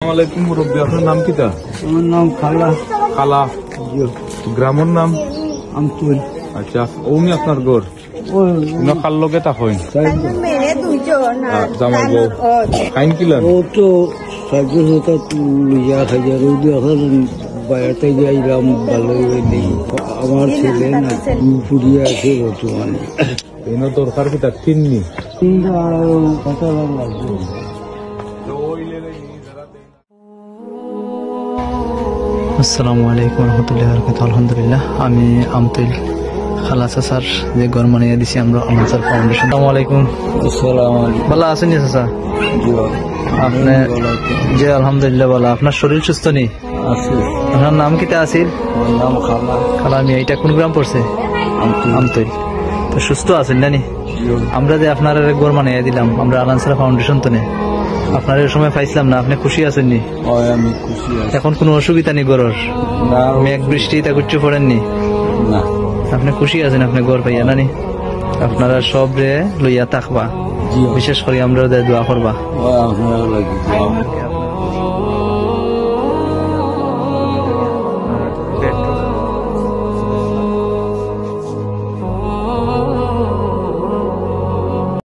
আসসালামাইকুম মুরব্বী, আপনার নাম কিতা? আমার নাম খালা। খালা? গ্রামের নাম? আমতুল। আচ্ছা, ওনি আপনার ঘর? না খাল লগে তা হয় জামাই বউ খাইন কিলান? ও তো সাহায্য হতো লইয়া খাইয়া রোদ এখন বাইরে যাইলাম ভালো আমার ছেলে না ফুরিয়ে আছে বর্তমানে। এনে দরকার কিতা কিননি? কথা লাগবে। আসসালামু আলাইকুম রহমতুল্লাহ বরকাতুহু। আলহামদুলিল্লাহ, আমি আমতুল খালা চাচার যে ঘর বানিয়ে দিছি আমরা আনসার ফাউন্ডেশন। আসসালামু আলাইকুম। আসসালামু আলাইকুম। ভালো আছেন চাচা? আপনি? জি আলহামদুলিল্লাহ ভালো। আপনার শরীর সুস্থ নেই? আছে। আপনার নাম কিতা আছিল? আমার নাম খালা। খালা মিয়া। এটা কোন গ্রাম পড়ছে? আমতুল। তো সুস্থ আছেন নানি? আমরা যে আপনার ঘর বানিয়ে দিলাম আমরা আনসার ফাউন্ডেশন তো নেই, আপনার এই সময় পাইছিলাম না, আপনি খুশি আছেন নি? আমি খুশি আছি। এখন কোনো অসুবিধা নেই ঘরের? মেঘ বৃষ্টি তা কিছু পড়েননি? না। আপনি খুশি আছেন আপনি ঘর পাইয়া নানি? আপনারা সব রে লইয়া থাকবা, বিশেষ করে আমরা দোয়া করবা। আপনারা লাগি